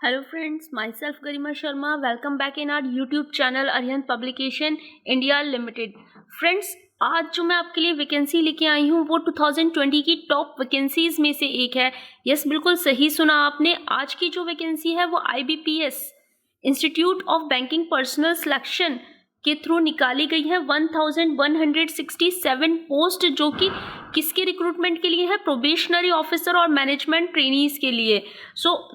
Hello friends, myself Garima Sharma. Welcome back in our YouTube channel Arihant Publication India Limited. Friends, आज जो मैं आपके लिए vacancy लेके आई हूँ वो 2020 की टॉप वैकेंसीज में से एक है। यस, बिल्कुल सही सुना आपने। आज की जो वैकेंसी है वो IBPS institute of banking personal selection के थ्रू निकाली गई है। 1167 पोस्ट जो कि किसके रिक्रूटमेंट के लिए है? प्रोबेशनरी ऑफिसर और मैनेजमेंट ट्रेनीज के लिए।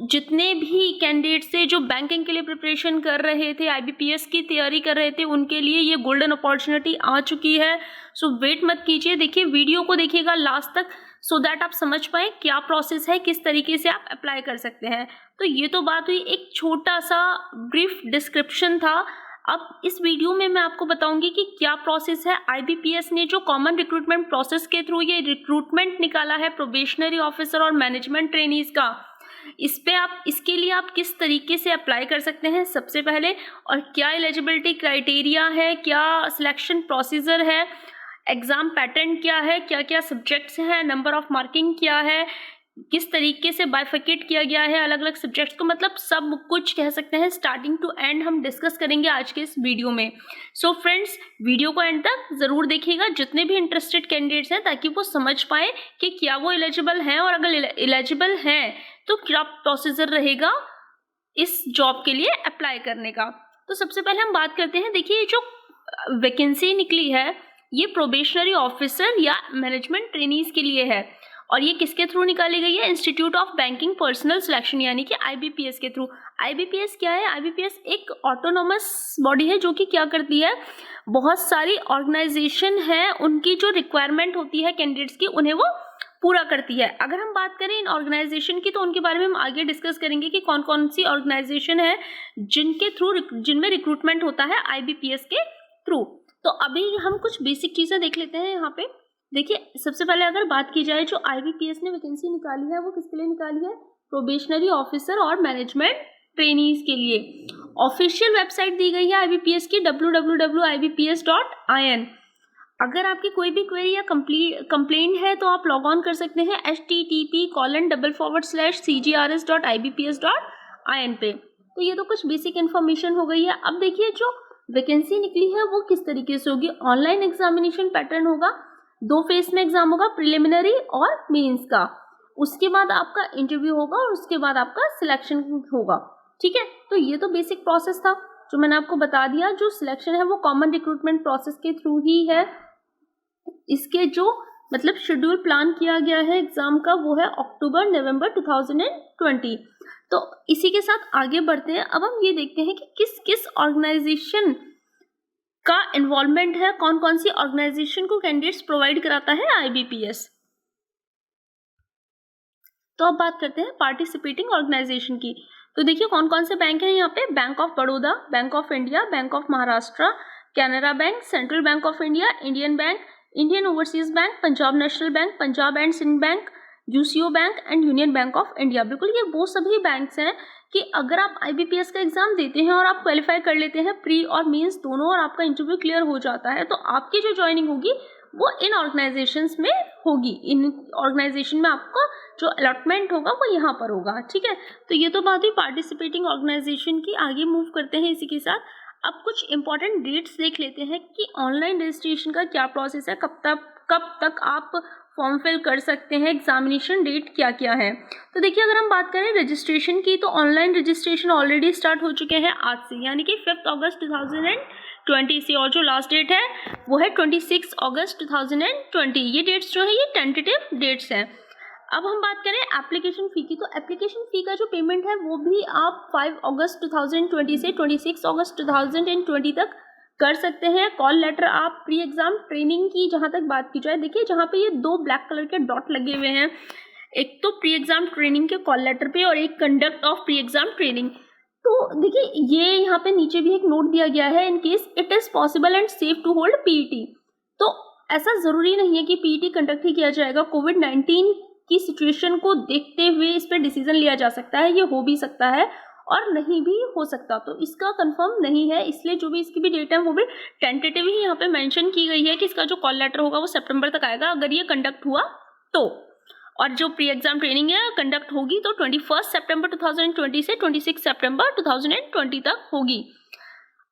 जितने भी कैंडिडेट्स थे जो बैंकिंग के लिए प्रिपरेशन कर रहे थे, IBPS की तैयारी कर रहे थे, उनके लिए ये गोल्डन अपॉर्चुनिटी आ चुकी है। वेट मत कीजिए, देखिए वीडियो को देखिएगा लास्ट तक सो दैट आप समझ पाए क्या प्रोसेस है, किस तरीके से आप अप्लाई कर सकते हैं। तो ये तो बात हुई एक छोटा सा ब्रीफ डिस्क्रिप्शन था। अब इस वीडियो में मैं आपको बताऊंगी कि क्या प्रोसेस है। IBPS ने जो कॉमन रिक्रूटमेंट प्रोसेस के थ्रू ये रिक्रूटमेंट निकाला है प्रोबेशनरी ऑफिसर और मैनेजमेंट ट्रेनीज का, इसके लिए आप किस तरीके से अप्लाई कर सकते हैं सबसे पहले, और क्या एलिजिबिलिटी क्राइटेरिया है, क्या सिलेक्शन प्रोसीजर है, एग्जाम पैटर्न क्या है, क्या क्या सब्जेक्ट्स हैं, नंबर ऑफ मार्किंग क्या है, किस तरीके से बाइफिकेट किया गया है अलग अलग सब्जेक्ट्स को, मतलब सब कुछ कह सकते हैं स्टार्टिंग टू एंड हम डिस्कस करेंगे आज के इस वीडियो में। फ्रेंड्स, वीडियो को एंड तक जरूर देखिएगा जितने भी इंटरेस्टेड कैंडिडेट्स हैं, ताकि वो समझ पाए कि क्या वो एलिजिबल हैं, और अगर एलिजिबल हैं तो क्या प्रोसीजर रहेगा इस जॉब के लिए अप्लाई करने का। तो सबसे पहले हम बात करते हैं। देखिए, जो वैकेंसी निकली है ये प्रोबेशनरी ऑफिसर या मैनेजमेंट ट्रेनीज के लिए है, और ये किसके थ्रू निकाली गई है? Institute of banking personal selection यानी कि IBPS के थ्रू। IBPS क्या है? IBPS एक ऑटोनोमस बॉडी है जो कि क्या करती है, बहुत सारी ऑर्गेनाइजेशन है, उनकी जो रिक्वायरमेंट होती है कैंडिडेट्स की उन्हें वो पूरा करती है। अगर हम बात करें इन ऑर्गेनाइजेशन की तो उनके बारे में हम आगे डिस्कस करेंगे कि कौन कौन सी ऑर्गेनाइजेशन है जिनमें रिक्रूटमेंट होता है IBPS के थ्रू। तो अभी हम कुछ बेसिक चीजें देख लेते हैं यहाँ पे। देखिए, सबसे पहले अगर बात की जाए जो IBPS ने वैकेंसी निकाली है वो किसके लिए निकाली है? प्रोबेशनरी ऑफिसर और मैनेजमेंट ट्रेनीज के लिए। ऑफिशियल वेबसाइट दी गई है IBPS की www.ibps.in। अगर आपकी कोई भी क्वेरी या कंप्लेंट है तो आप लॉग ऑन कर सकते हैं http://cgrs.ibps.in पे। तो ये तो कुछ बेसिक इन्फॉर्मेशन हो गई है। अब देखिए, जो वैकेंसी निकली है वो किस तरीके से होगी। ऑनलाइन एग्जामिनेशन पैटर्न होगा, 2 फेज में एग्जाम होगा, प्रिलिमिनरी और मेंस का। उसके बाद आपका इंटरव्यू होगा और उसके बाद आपका सिलेक्शन होगा। ठीक है, तो ये तो बेसिक प्रोसेस था जो मैंने आपको बता दिया। जो सिलेक्शन है वो कॉमन रिक्रूटमेंट प्रोसेस के थ्रू ही है। इसके जो मतलब शेड्यूल प्लान किया गया है एग्जाम का वो है अक्टूबर-नवंबर 2020। तो इसी के साथ आगे बढ़ते हैं। अब हम ये देखते हैं कि किस किस ऑर्गेनाइजेशन का इन्वॉल्वमेंट है, कौन कौन सी ऑर्गेनाइजेशन को कैंडिडेट्स प्रोवाइड कराता है IBPS। तो अब बात करते हैं पार्टिसिपेटिंग ऑर्गेनाइजेशन की। तो देखिए कौन कौन से बैंक हैं यहाँ पे। Bank of Baroda, bank of India, bank of Maharashtra, Canara bank, central bank of India, Indian bank, Indian overseas bank, Punjab national bank, Punjab and Sindh bank, UCO bank and union bank of India. बिल्कुल, ये वो सभी बैंक्स हैं कि अगर आप IBPS का एग्जाम देते हैं और आप क्वालिफाई कर लेते हैं प्री और मेंस दोनों, और आपका इंटरव्यू क्लियर हो जाता है, तो आपकी जो ज्वाइनिंग होगी वो इन ऑर्गेनाइजेशंस में होगी। इन ऑर्गेनाइजेशन में आपका जो अलॉटमेंट होगा वो यहाँ पर होगा। ठीक है, तो ये तो बात हुई पार्टिसिपेटिंग ऑर्गेनाइजेशन की। आगे मूव करते हैं इसी के साथ। अब कुछ इंपॉर्टेंट डेट्स देख लेते हैं कि ऑनलाइन रजिस्ट्रेशन का क्या प्रोसेस है, कब तक आप फॉर्म फिल कर सकते हैं, एग्जामिनेशन डेट क्या क्या है। तो देखिए, अगर हम बात करें रजिस्ट्रेशन की तो ऑनलाइन रजिस्ट्रेशन ऑलरेडी स्टार्ट हो चुके हैं आज से, यानी कि 5 अगस्त 2020 से, और जो लास्ट डेट है वो है 26 अगस्त 2020। ये डेट्स जो है ये टेंटेटिव डेट्स हैं। अब हम बात करें एप्लीकेशन फ़ी की, तो एप्लीकेशन फ़ी का जो पेमेंट है वो भी आप 5 अगस्त 2020 से 26 अगस्त 2020 तक कर सकते हैं। कॉल लेटर आप प्री एग्जाम ट्रेनिंग की जहाँ तक बात की जाए, देखिए जहाँ पे ये 2 ब्लैक कलर के डॉट लगे हुए हैं, एक तो प्री एग्जाम ट्रेनिंग के कॉल लेटर पे और एक conduct of pre exam training. तो देखिए, ये यहाँ पे नीचे भी एक नोट दिया गया है, in case it is possible and safe to hold PET। तो ऐसा ज़रूरी नहीं है कि PET कंडक्ट ही किया जाएगा। कोविड-19 की सिचुएशन को देखते हुए इस पर डिसीजन लिया जा सकता है, ये हो भी सकता है और नहीं भी हो सकता, तो इसका कंफर्म नहीं है। इसलिए जो भी इसकी भी डेट है वो भी टेंटेटिव ही यहाँ पे मेंशन की गई है कि इसका जो कॉल लेटर होगा वो सितंबर तक आएगा अगर ये कंडक्ट हुआ तो। और जो प्री एग्जाम ट्रेनिंग है कंडक्ट होगी तो 21 सितंबर 2020 से 26 सितंबर 2020 तक होगी।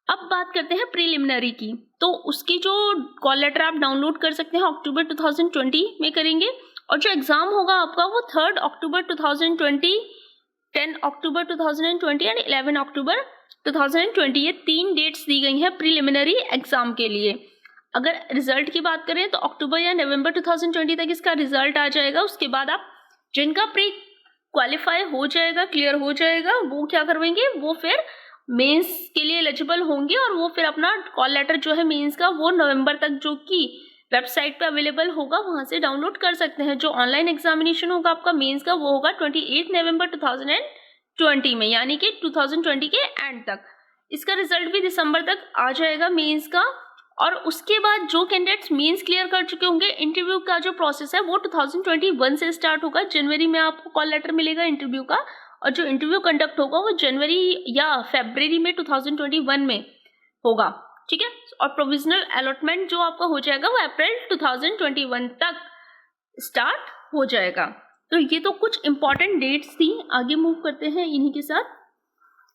अब बात करते हैं प्रीलिमिनरी की, तो उसकी जो कॉल लेटर आप डाउनलोड कर सकते हैं अक्टूबर 2020 में करेंगे, और जो एग्ज़ाम होगा आपका वो 3 अक्टूबर 2020, 10 अक्टूबर 2020 एंड 11 अक्टूबर 2020, ये 3 डेट्स दी गई हैं प्रीलिमिनरी एग्ज़ाम के लिए। अगर रिजल्ट की बात करें तो अक्टूबर या नवंबर 2020 तक इसका रिजल्ट आ जाएगा। उसके बाद आप जिनका प्री क्वालिफाई हो जाएगा, क्लियर हो जाएगा, वो क्या करवाएंगे, वो फिर मेंस के लिए एलिजिबल होंगे और वो फिर अपना कॉल लेटर जो है मेंस का वो नवंबर तक जो कि वेबसाइट पे अवेलेबल होगा वहाँ से डाउनलोड कर सकते हैं। जो ऑनलाइन एग्जामिनेशन होगा आपका मेंस का वो होगा 28 नवंबर 2020 में, यानी कि 2020 के एंड तक। इसका रिजल्ट भी दिसंबर तक आ जाएगा मेंस का। और उसके बाद जो कैंडिडेट्स मेंस क्लियर कर चुके होंगे, इंटरव्यू का जो प्रोसेस है वो 2021 से स्टार्ट होगा। जनवरी में आपको कॉल लेटर मिलेगा इंटरव्यू का, और जो इंटरव्यू कंडक्ट होगा वो जनवरी या फरवरी में 2021 में होगा, ठीक है। और प्रोविजनल अलॉटमेंट जो आपका हो जाएगा वो अप्रैल 2021 तक स्टार्ट हो जाएगा। तो ये तो कुछ इंपॉर्टेंट डेट्स थी। आगे मूव करते हैं इन्हीं के साथ।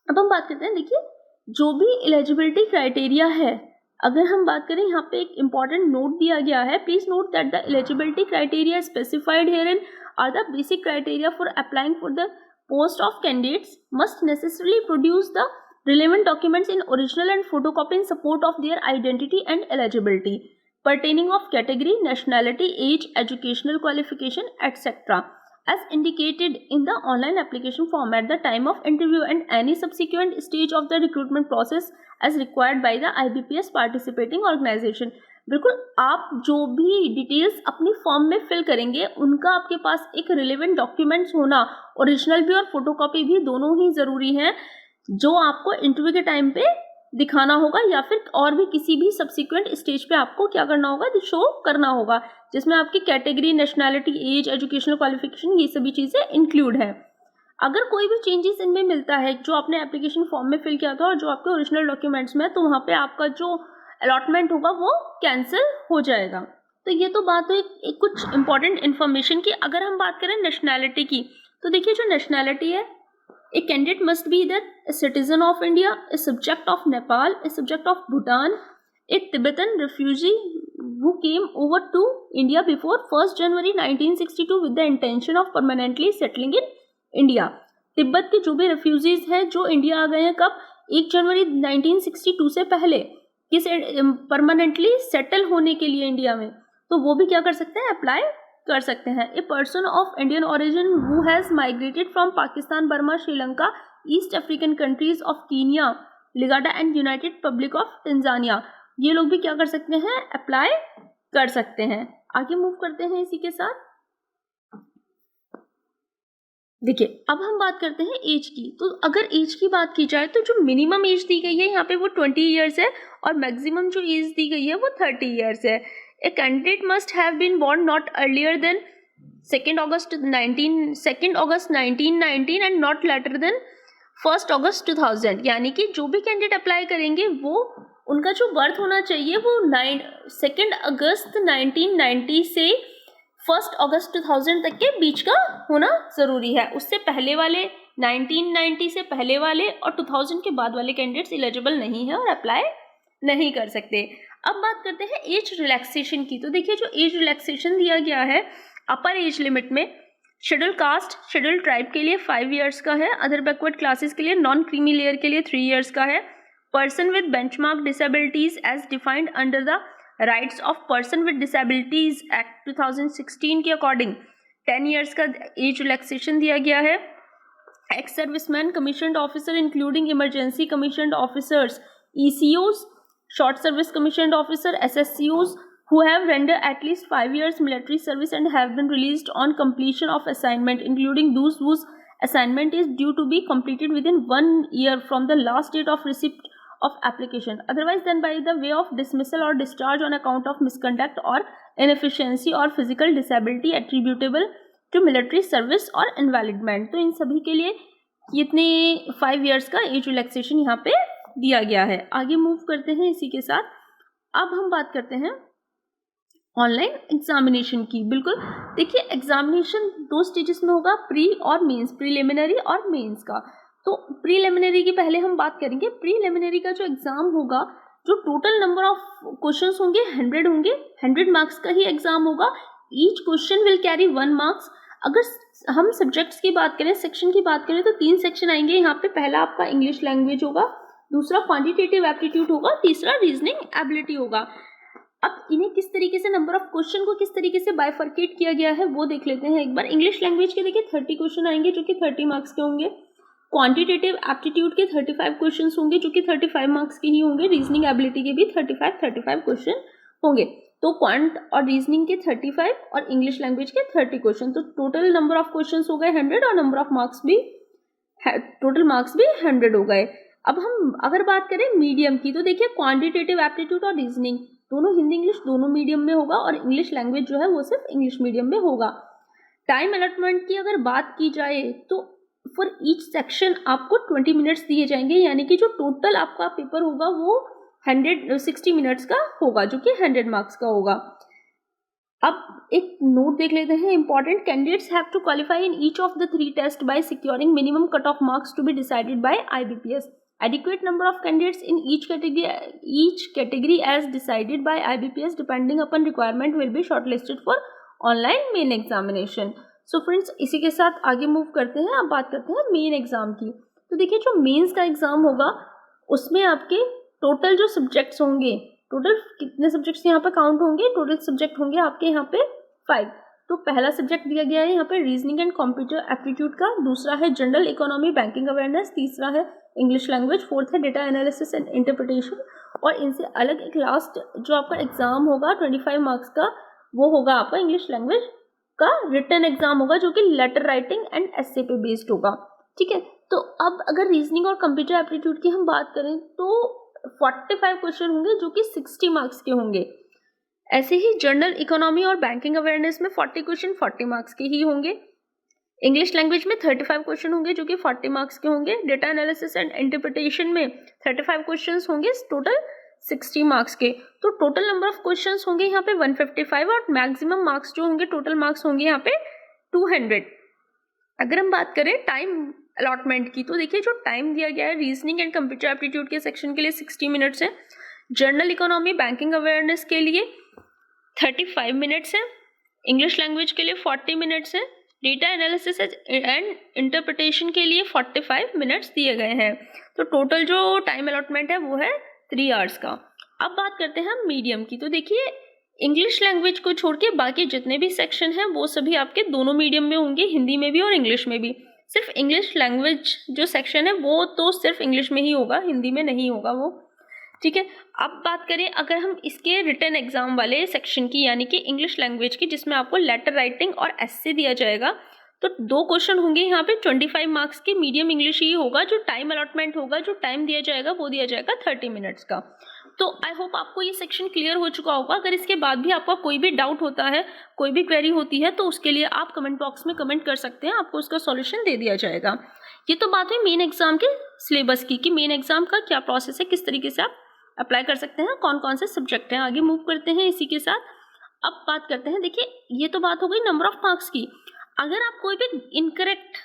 अब हम बात करते हैं, देखिए जो भी एलिजिबिलिटी क्राइटेरिया है, अगर हम बात करें यहाँ पे एक इंपॉर्टेंट नोट दिया गया है, please note that the eligibility criteria specified herein are the basic criteria for applying for the post of candidates must necessarily produce the relevant documents in original and photocopy in support of their identity and eligibility pertaining of category, nationality, age, educational qualification, etc. as indicated in the online application form at the time of interview and any subsequent stage of the recruitment process as required by the IBPS participating organization. बिल्कुल आप जो भी details अपनी form में fill करेंगे उनका आपके पास एक रिलेवेंट डॉक्यूमेंट्स होना, ओरिजिनल भी और फोटोकॉपी भी दोनों ही ज़रूरी हैं, जो आपको इंटरव्यू के टाइम पे दिखाना होगा या फिर और भी किसी भी सब्सिक्वेंट स्टेज पे आपको क्या करना होगा, शो करना होगा, जिसमें आपकी category, nationality, age, educational qualification ये सभी चीज़ें इंक्लूड है। अगर कोई भी चेंजेस इनमें मिलता है जो आपने एप्लीकेशन फॉर्म में फिल किया था और जो आपके ओरिजिनल डॉक्यूमेंट्स में, तो वहाँ पे आपका जो अलॉटमेंट होगा वो कैंसिल हो जाएगा। तो ये तो बात हुई एक कुछ इंपॉर्टेंट इन्फॉर्मेशन की। अगर हम बात करें नेशनैलिटी की, तो देखिए जो नेशनैलिटी है, a candidate must be that a citizen of India, a subject of Nepal, a subject of Bhutan, A Tibetan refugee who came over to India before 1st January 1962 with the intention of permanently settling in India। Tibet के जो भी refugees हैं जो India आ गए हैं कब, 1 जनवरी 1962 से पहले किस परमानेंटली सेटल होने के लिए इंडिया में, तो वो भी क्या कर सकते हैं, अप्लाई कर सकते हैं। A person of Indian origin who has migrated from Pakistan, Burma, Sri Lanka, East African countries of Kenya, लिगाडा and united public of Tanzania, ये लोग भी क्या कर सकते हैं, अप्लाई कर सकते हैं। आगे मूव करते हैं इसी के साथ। देखिए अब हम बात करते हैं एज की। तो अगर एज की बात की जाए तो जो मिनिमम एज दी गई है यहाँ पे वो 20 ईयर्स है और मैक्सिमम जो एज दी गई है वो 30 ईयर्स है। A candidate must have been born not earlier than 2 August 1919 and not later than 1 August 2000, यानी कि जो भी कैंडिडेट अप्लाई करेंगे वो उनका जो बर्थ होना चाहिए वो 2 अगस्त 1990 से 1 अगस्त 2000 तक के बीच का होना ज़रूरी है। उससे पहले वाले 1990 से पहले वाले और 2000 के बाद वाले कैंडिडेट्स एलिजिबल नहीं है और अप्लाई नहीं कर सकते। अब बात करते हैं एज रिलैक्सेशन की। तो देखिए जो एज रिलैक्सेशन दिया गया है अपर एज लिमिट में, शेड्यूल कास्ट, शेड्यूल ट्राइब के लिए 5 ईयर्स का है, अदर बैकवर्ड क्लासेस के लिए, नॉन क्रीमी लेयर के लिए 3 ईयर्स का है, person with benchmark disabilities as defined under the rights of person with disabilities act 2016 के अकॉर्डिंग 10 ईयर्स का एज रिलैक्सेशन दिया गया है। Ex serviceman, commissioned officer including emergency commissioned officers, ECOs, short service commissioned officer, SSCOs who have rendered at least 5 years military service and have been released on completion of assignment, including those whose assignment is due to be completed within 1 year from the last date of receipt of application, otherwise than by the way of dismissal or discharge on account of misconduct or inefficiency or physical disability attributable to military service or invalidment। तो इन सभी के लिए कितने 5 years का age relaxation यहाँ पे दिया गया है। आगे मूव करते हैं इसी के साथ। अब हम बात करते हैं ऑनलाइन एग्जामिनेशन की। बिल्कुल, देखिए एग्जामिनेशन 2 स्टेजेस में होगा, प्री और मेंस, प्रीलिमिनरी और मेंस का। तो प्रीलिमिनरी की पहले हम बात करेंगे। प्रीलिमिनरी का जो एग्जाम होगा, जो टोटल नंबर ऑफ क्वेश्चंस होंगे 100 होंगे, 100 मार्क्स का ही एग्जाम होगा। Each question will carry 1 marks. अगर हम सब्जेक्ट्स की बात करें, सेक्शन की बात करें, तो 3 सेक्शन आएंगे यहाँ पे। पहला आपका इंग्लिश लैंग्वेज होगा, दूसरा क्वांटिटेटिव एप्टीट्यूड होगा, तीसरा रीजनिंग एबिलिटी होगा। अब इन्हें किस तरीके से, नंबर ऑफ क्वेश्चन को किस तरीके से बाइफर्केट किया गया है वो देख लेते हैं एक बार। इंग्लिश लैंग्वेज के देखिए 30 क्वेश्चन आएंगे जो कि 30 मार्क्स के होंगे। क्वांटिटेटिव एप्टीट्यूड के 35 क्वेश्चन होंगे जो कि 35 मार्क्स के ही होंगे। रीजनिंग एबिलिटी के भी 35 क्वेश्चन होंगे। तो क्वांट और रीजनिंग के 35 और इंग्लिश लैंग्वेज के 30 क्वेश्चन, तो टोटल नंबर ऑफ क्वेश्चन हो गए 100 और नंबर ऑफ मार्क्स भी, टोटल मार्क्स भी 100 हो गए। अब हम अगर बात करें मीडियम की, तो देखिए क्वांटिटेटिव एप्टीट्यूड और रीजनिंग दोनों हिंदी इंग्लिश दोनों मीडियम में होगा, और इंग्लिश लैंग्वेज जो है वो सिर्फ इंग्लिश मीडियम में होगा। टाइम अलॉटमेंट की अगर बात की जाए तो फॉर ईच सेक्शन आपको 20 मिनट्स दिए जाएंगे, यानी कि जो टोटल आपका पेपर होगा वो 160 मिनट्स का होगा, जो कि 100 मार्क्स का होगा। अब एक नोट देख लेते हैं important. Candidates have to qualify in each of the 3 test by securing minimum cut off marks to be decided by IBPS. Adequate number of candidates in each category as decided by IBPS depending upon requirement will be shortlisted for online main examination. So friends, इसी के साथ आगे move करते हैं। अब बात करते हैं मेन एग्जाम की। तो देखिए जो मेंस का एग्जाम होगा उसमें आपके टोटल जो सब्जेक्ट्स होंगे, टोटल कितने सब्जेक्ट्स यहाँ पे काउंट होंगे, टोटल सब्जेक्ट होंगे आपके यहाँ पे 5। तो पहला सब्जेक्ट दिया गया है यहाँ पे रीजनिंग एंड कंप्यूटर एप्टीट्यूड का, दूसरा है जनरल इकोनॉमी बैंकिंग अवेयरनेस, तीसरा है इंग्लिश लैंग्वेज, फोर्थ है डेटा एनालिसिस एंड इंटरप्रिटेशन, और इनसे अलग एक लास्ट जो आपका एग्जाम होगा 25 मार्क्स का, वो होगा आपका इंग्लिश लैंग्वेज का रिटन एग्जाम होगा, जो कि लेटर राइटिंग एंड एस्से पे बेस्ड होगा। ठीक है, तो अब अगर रीजनिंग और कंप्यूटर एप्टीट्यूड की हम बात करें तो 45 क्वेश्चन होंगे जो कि 60 मार्क्स के होंगे। ऐसे ही जनरल इकोनॉमी और बैंकिंग अवेयरनेस में 40 क्वेश्चन 40 मार्क्स के ही होंगे। इंग्लिश लैंग्वेज में 35 क्वेश्चन होंगे जो कि 40 मार्क्स के होंगे। डेटा एनालिसिस एंड इंटरप्रिटेशन में 35 क्वेश्चंस होंगे, टोटल 60 मार्क्स के। तो टोटल नंबर ऑफ क्वेश्चंस होंगे यहाँ पे 155 और मैक्सिमम मार्क्स जो होंगे, टोटल मार्क्स होंगे यहाँ पे 200। अगर हम बात करें टाइम अलॉटमेंट की, तो देखिए जो टाइम दिया गया है रीजनिंग एंड कंप्यूटर एप्टीट्यूड के सेक्शन के लिए 60 मिनट्स है, जनरल इकोनॉमी बैंकिंग अवेयरनेस के लिए 35 मिनट्स है, इंग्लिश लैंग्वेज के लिए 40 मिनट्स है, डेटा एनालिसिस एंड इंटरप्रिटेशन के लिए 45 मिनट्स दिए गए हैं। तो टोटल जो टाइम अलॉटमेंट है वो है 3 आवर्स का। अब बात करते हैं हम मीडियम की। तो देखिए इंग्लिश लैंग्वेज को छोड़ के बाकी जितने भी सेक्शन हैं वो सभी आपके दोनों मीडियम में होंगे, हिंदी में भी और इंग्लिश में भी। सिर्फ इंग्लिश लैंग्वेज जो सेक्शन है वो तो सिर्फ इंग्लिश में ही होगा, हिंदी में नहीं होगा वो। ठीक है, अब बात करें अगर हम इसके रिटन एग्जाम वाले सेक्शन की, यानी कि इंग्लिश लैंग्वेज की, जिसमें आपको लेटर राइटिंग और एस्से दिया जाएगा, तो 2 क्वेश्चन होंगे यहाँ पे 25 मार्क्स के, मीडियम इंग्लिश ही होगा। जो टाइम अलॉटमेंट होगा, जो टाइम दिया जाएगा वो दिया जाएगा 30 मिनट्स का। तो आई होप आपको ये सेक्शन क्लियर हो चुका होगा। अगर इसके बाद भी आपका कोई भी डाउट होता है, कोई भी क्वेरी होती है, तो उसके लिए आप कमेंट बॉक्स में कमेंट कर सकते हैं, आपको उसका सॉल्यूशन दे दिया जाएगा। ये तो बात हुई मेन एग्जाम के सिलेबस की, कि मेन एग्जाम का क्या प्रोसेस है, किस तरीके से आप अप्लाई कर सकते हैं, कौन कौन से सब्जेक्ट हैं। आगे मूव करते हैं इसी के साथ। अब बात करते हैं, देखिए ये तो बात हो गई नंबर ऑफ मार्क्स की। अगर आप कोई भी इनकरेक्ट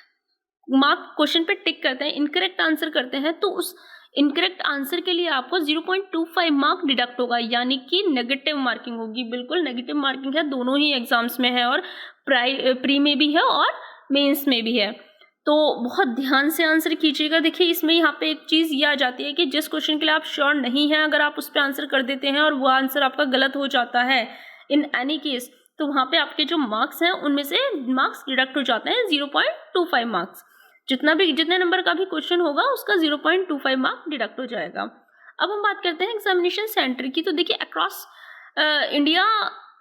मार्क क्वेश्चन पे टिक करते हैं, इनकरेक्ट आंसर करते हैं, तो उस इनकरेक्ट आंसर के लिए आपको 0.25 मार्क डिडक्ट होगा, यानी कि नेगेटिव मार्किंग होगी। बिल्कुल नेगेटिव मार्किंग है, दोनों ही एग्जाम्स में है, और प्री में भी है और मेंस में भी है। तो बहुत ध्यान से आंसर कीजिएगा। देखिए इसमें यहाँ पे एक चीज़ ये आ जाती है कि जिस क्वेश्चन के लिए आप श्योर नहीं हैं, अगर आप उस पर आंसर कर देते हैं और वो आंसर आपका गलत हो जाता है इन एनी केस, तो वहाँ पे आपके जो मार्क्स हैं उनमें से मार्क्स डिडक्ट हो जाते हैं 0.25 मार्क्स। जितने नंबर का भी क्वेश्चन होगा उसका 0.25 मार्क डिडक्ट हो जाएगा। अब हम बात करते हैं एग्जामिनेशन सेंटर की। तो देखिए अक्रॉस इंडिया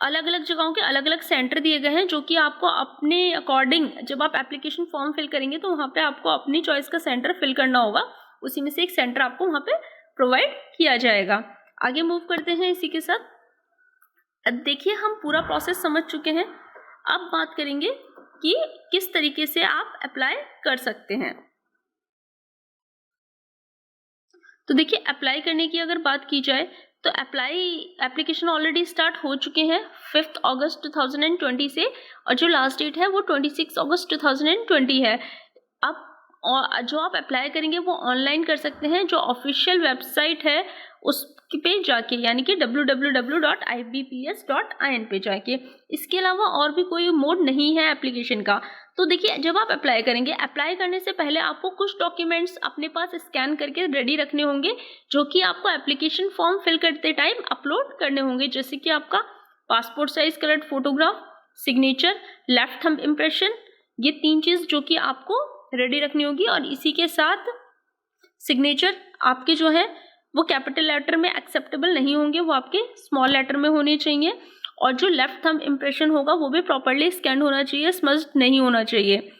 अलग अलग जगहों के अलग अलग सेंटर दिए गए हैं, जो कि आपको अपने अकॉर्डिंग, जब आप एप्लीकेशन फॉर्म फिल करेंगे तो वहाँ पे आपको अपनी चॉइस का सेंटर फिल करना होगा, उसी में से एक सेंटर आपको वहाँ पे प्रोवाइड किया जाएगा। आगे मूव करते हैं इसी के साथ। देखिए हम पूरा प्रोसेस समझ चुके हैं, अब बात करेंगे कि किस तरीके से आप अप्लाई कर सकते हैं। तो देखिए अप्लाई करने की अगर बात की जाए तो एप्लीकेशन ऑलरेडी स्टार्ट हो चुके हैं 5 अगस्त 2020 से, और जो लास्ट डेट है वो 26 अगस्त 2020 है। अब और जो आप अप्लाई करेंगे वो ऑनलाइन कर सकते हैं, जो ऑफिशियल वेबसाइट है उस पे जाके, यानी कि www.ibps.in पे जाके। इसके अलावा और भी कोई मोड नहीं है एप्लीकेशन का। तो देखिए, जब आप अप्लाई करेंगे, अप्लाई करने से पहले आपको कुछ डॉक्यूमेंट्स अपने पास स्कैन करके रेडी रखने होंगे, जो कि आपको एप्लीकेशन फॉर्म फिल करते टाइम अपलोड करने होंगे, जैसे कि आपका passport size coloured photograph, signature, left thumb impression, ये 3 चीज़ जो कि आपको रेडी रखनी होगी। और इसी के साथ सिग्नेचर आपके जो है वो कैपिटल लेटर में एक्सेप्टेबल नहीं होंगे, वो आपके स्मॉल लेटर में होने चाहिए। और जो लेफ्ट थंब इम्प्रेशन होगा वो भी प्रॉपर्ली स्कैन होना चाहिए, स्मज्ड नहीं होना चाहिए।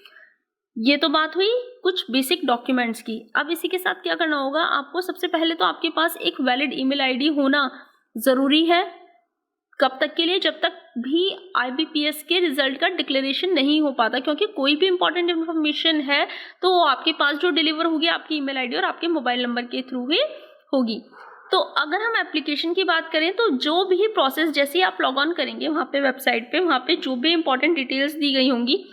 ये तो बात हुई कुछ बेसिक डॉक्यूमेंट्स की। अब इसी के साथ क्या करना होगा आपको, सबसे पहले तो आपके पास एक वैलिड ईमेल आईडी होना ज़रूरी है। कब तक के लिए? जब तक भी IBPS के रिजल्ट का डिक्लेरेशन नहीं हो पाता, क्योंकि कोई भी इंपॉर्टेंट इन्फॉर्मेशन है तो वो आपके पास जो डिलीवर होगी आपकी ईमेल आईडी और आपके मोबाइल नंबर के थ्रू ही होगी। तो अगर हम एप्लीकेशन की बात करें तो जो भी प्रोसेस, जैसे ही आप लॉग ऑन करेंगे वहाँ पे वेबसाइट पे, वहाँ पे जो भी इंपॉर्टेंट डिटेल्स दी गई होंगी,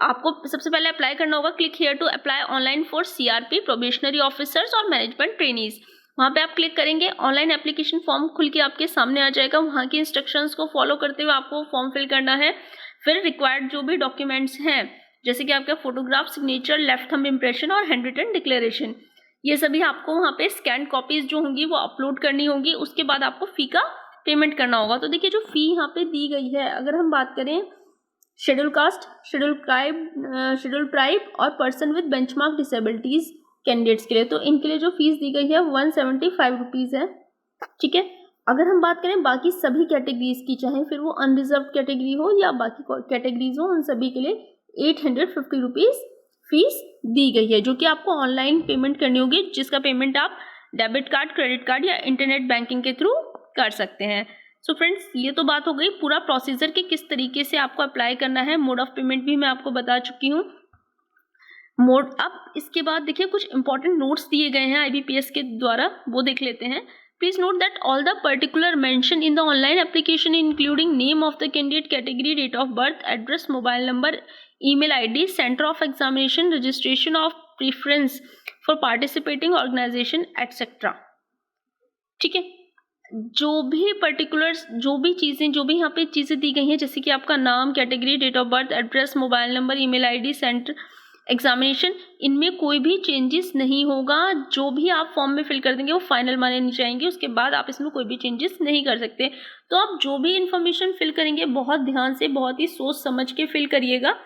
आपको सबसे पहले अप्लाई करना होगा। Click here to apply online for CRP probationary officers और मैनेजमेंट ट्रेनीज। वहाँ पे आप क्लिक करेंगे, ऑनलाइन एप्लीकेशन फॉर्म खुल के आपके सामने आ जाएगा। वहाँ की इंस्ट्रक्शंस को फॉलो करते हुए आपको फॉर्म फिल करना है। फिर रिक्वायर्ड जो भी डॉक्यूमेंट्स हैं, जैसे कि आपका photograph, signature, left thumb impression और हैंड रिटन डिक्लेरेशन, ये सभी आपको वहाँ पे स्कैन कॉपीज जो होंगी वो अपलोड करनी होगी। उसके बाद आपको फ़ी का पेमेंट करना होगा। तो देखिए, जो फ़ी यहाँ पे दी गई है, अगर हम बात करें शेड्यूल कास्ट, शेड्यूल ट्राइब और person with benchmark disabilities candidates के लिए, तो इनके लिए जो फीस दी गई है 175 रुपीज़ है। ठीक है। अगर हम बात करें बाकी सभी कैटेगरीज की, चाहे फिर वो अनरिजर्व कैटेगरी हो या बाकी कैटेगरीज हो, उन सभी के लिए 850 रुपीज़ फीस दी गई है, जो कि आपको ऑनलाइन पेमेंट करनी होगी, जिसका पेमेंट आप डेबिट कार्ड, क्रेडिट कार्ड या इंटरनेट बैंकिंग के थ्रू कर सकते हैं। सो फ्रेंड्स, ये तो बात हो गई पूरा प्रोसीजर कि किस तरीके से आपको अप्लाई करना है। मोड ऑफ पेमेंट भी मैं आपको बता चुकी हूँ। अब इसके बाद देखिए, कुछ इंपॉर्टेंट नोट्स दिए गए हैं IBPS के द्वारा, वो देख लेते हैं। Please note that all the particular mention in the online application including name of the candidate, category, date of birth, address, mobile number, email ID, centre of examination, registration of preference for participating organisation etcetera. ठीक है। जो भी particulars, जो भी यहाँ पे चीज़ें दी गई हैं, जैसे कि आपका नाम, category, date of birth, address, mobile number, email ID, centre examination, इनमें कोई भी चेंजेस नहीं होगा। जो भी आप फॉर्म में फिल कर देंगे वो फाइनल माने नहीं जाएंगे। उसके बाद आप इसमें कोई भी चेंजेस नहीं कर सकते। तो आप जो भी इन्फॉर्मेशन फिल करेंगे बहुत ध्यान से, बहुत ही सोच समझ के फिल करिएगा,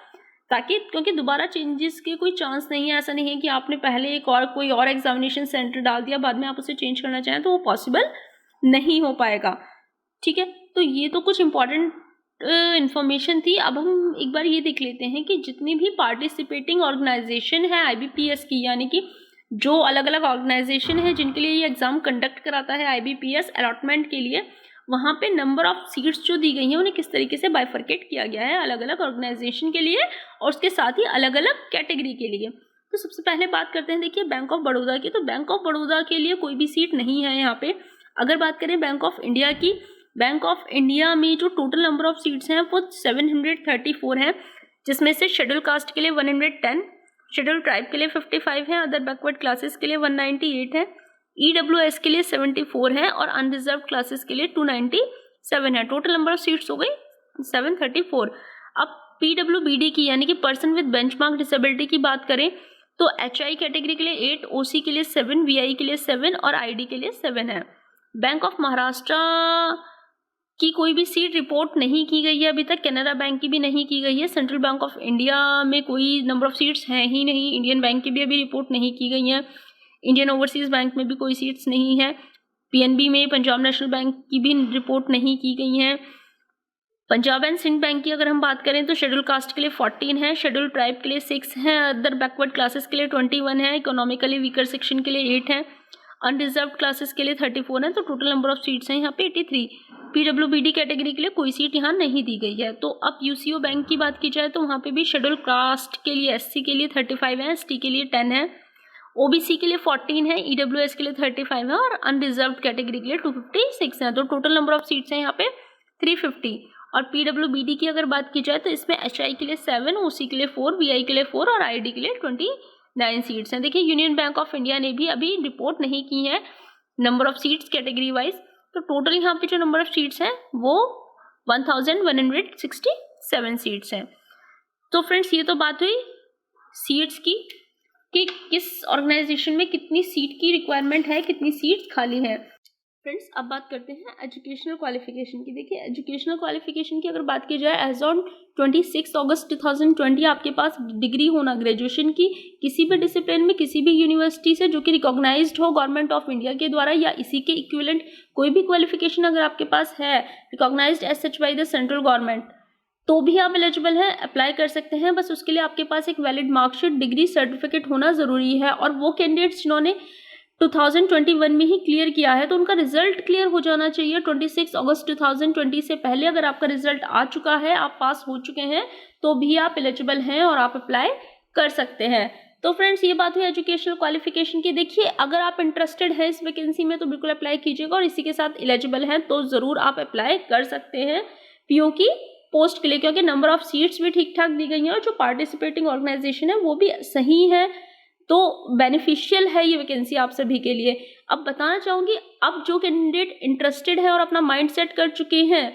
ताकि, क्योंकि दोबारा चेंजेस के कोई चांस नहीं है। ऐसा नहीं है कि आपने पहले कोई और एग्जामिनेशन सेंटर डाल दिया, बाद में आप उसे चेंज करना चाहें तो वो पॉसिबल नहीं हो पाएगा। ठीक है। तो ये तो कुछ इंपॉर्टेंट इन्फॉर्मेशन थी। अब हम एक बार ये देख लेते हैं कि जितनी भी पार्टिसिपेटिंग ऑर्गेनाइजेशन है IBPS की, यानी कि जो अलग अलग ऑर्गेनाइजेशन है जिनके लिए ये एग्ज़ाम कंडक्ट कराता है IBPS अलॉटमेंट के लिए, वहाँ पे नंबर ऑफ सीट्स जो दी गई हैं उन्हें किस तरीके से बाइफरकेट किया गया है अलग अलग ऑर्गेनाइजेशन के लिए और उसके साथ ही अलग अलग कैटेगरी के लिए। तो सबसे पहले बात करते हैं, देखिए, बैंक ऑफ बड़ौदा की। तो बैंक ऑफ बड़ौदा के लिए कोई भी सीट नहीं है यहाँ पे। अगर बात करें बैंक ऑफ इंडिया की, बैंक ऑफ इंडिया में जो टोटल नंबर ऑफ सीट्स हैं वो 734 हैं, जिसमें से शेड्यूल कास्ट के लिए 110, शेड्यूल ट्राइब के लिए 55 है, अदर बैकवर्ड क्लासेस के लिए 198 है, EWS के लिए 74 है और अनरिजर्व क्लासेस के लिए 297 है। टोटल नंबर ऑफ सीट्स हो गई 734। अब PWBD की, यानी कि पर्सन विद बेंचमार्क डिसेबिलिटी की बात करें तो HI कैटेगरी के लिए 8, OC के लिए 7, VI के लिए 7 और ID के लिए 7 है। बैंक ऑफ महाराष्ट्र की कोई भी सीट रिपोर्ट नहीं की गई है अभी तक, कैनरा बैंक की भी नहीं की गई है, सेंट्रल बैंक ऑफ इंडिया में कोई नंबर ऑफ सीट्स हैं ही नहीं, इंडियन बैंक की भी अभी रिपोर्ट नहीं की गई है, इंडियन ओवरसीज़ बैंक में भी कोई सीट्स नहीं है, PNB में पंजाब नेशनल बैंक की भी रिपोर्ट नहीं की गई है। पंजाब एंड सिंध बैंक की अगर हम बात करें तो शेड्यूल कास्ट के लिए 14 है, शेड्यूल ट्राइब के लिए 6 है, अदर बैकवर्ड क्लासेस के लिए 21 है, इकोनॉमिकली वीकर सेक्शन के लिए 8 है, अनरिजर्व क्लासेस के लिए 34 है। तो टोटल नंबर ऑफ सीट्स हैं यहाँ पे 83। PWBD कैटेगरी के लिए कोई सीट यहाँ नहीं दी गई है। तो अब UCO बैंक की बात की जाए तो वहाँ पे भी शेड्यूल कास्ट के लिए SC के लिए 35 है, ST के लिए 10 है, ओबीसी के लिए 14 है, ईडब्ल्यूएस के लिए 35 है और अनरिजर्व्ड कैटेगरी के लिए 256 है। तो टोटल नंबर ऑफ सीट्स हैं यहाँ पे 350। और पीडब्ल्यूबीडी की अगर बात की जाए तो इसमें एचआई के लिए 7, ओसी के लिए 4, वीआई के लिए 4 और आईडी के लिए 29 सीट्स हैं। देखिए यूनियन बैंक ऑफ इंडिया ने भी अभी रिपोर्ट नहीं की है number of seats category wise, तो टोटल यहाँ पे जो नंबर ऑफ सीट्स हैं वो 1167 सीट्स हैं। तो फ्रेंड्स ये तो बात हुई सीट्स की कि किस ऑर्गेनाइजेशन में कितनी सीट की रिक्वायरमेंट है, कितनी सीट्स खाली हैं। फ्रेंड्स अब बात करते हैं एजुकेशनल क्वालिफिकेशन की। देखिए एजुकेशनल क्वालिफिकेशन की अगर बात की जाए एज ऑन 26 अगस्त 2020 आपके पास डिग्री होना ग्रेजुएशन की किसी भी डिसिप्लिन में किसी भी यूनिवर्सिटी से जो कि रिकॉग्नाइज्ड हो गवर्नमेंट ऑफ इंडिया के द्वारा या इसी के इक्विवेलेंट कोई भी क्वालिफिकेशन अगर आपके पास है recognised as such by the central government तो भी आप एलिजिबल हैं, अप्लाई कर सकते हैं। बस उसके लिए आपके पास एक वैलिड मार्कशीट डिग्री सर्टिफिकेट होना ज़रूरी है। और वो कैंडिडेट्स जिन्होंने 2021 में ही क्लियर किया है तो उनका रिजल्ट क्लियर हो जाना चाहिए 26 अगस्त 2020 से पहले। अगर आपका रिजल्ट आ चुका है, आप पास हो चुके हैं तो भी आप एलिजिबल हैं और आप अप्लाई कर सकते हैं। तो फ्रेंड्स ये बात हुई एजुकेशनल क्वालिफिकेशन की। देखिए अगर आप इंटरेस्टेड हैं इस वैकेंसी में तो बिल्कुल अप्लाई कीजिएगा और इसी के साथ एलिजिबल हैं तो ज़रूर आप अप्लाई कर सकते हैं पीओ की पोस्ट के लिए, क्योंकि नंबर ऑफ सीट्स भी ठीक ठाक दी गई हैं और जो पार्टिसिपेटिंग ऑर्गेनाइजेशन है वो भी सही है, तो बेनिफिशियल है ये वैकेंसी आप सभी के लिए। अब बताना चाहूँगी अब जो कैंडिडेट इंटरेस्टेड है और अपना माइंड सेट कर चुके हैं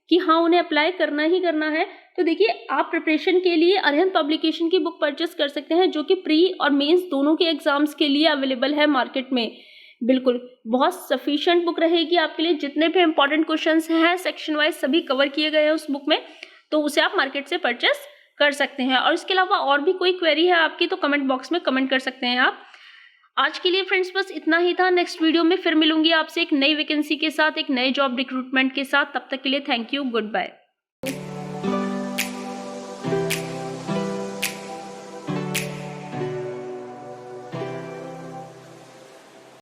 कि हाँ उन्हें अप्लाई करना ही करना है, तो देखिए आप प्रिपरेशन के लिए अरिहंत पब्लिकेशन की बुक परचेस कर सकते हैं जो कि प्री और मेंस दोनों के एग्जाम्स के लिए अवेलेबल है मार्केट में। बिल्कुल बहुत सफिशिएंट बुक रहेगी आपके लिए, जितने भी इंपॉर्टेंट क्वेश्चंस हैं सेक्शन वाइज सभी कवर किए गए हैं उस बुक में, तो उसे आप मार्केट से परचेस कर सकते हैं। और इसके अलावा और भी कोई क्वेरी है आपकी तो कमेंट बॉक्स में कमेंट कर सकते हैं आप। आज के लिए फ्रेंड्स बस इतना ही था। नेक्स्ट वीडियो में फिर मिलूंगी आपसे एक नई वैकेंसी के साथ, एक नए जॉब रिक्रूटमेंट के साथ। तब तक के लिए थैंक यू, गुड बाय।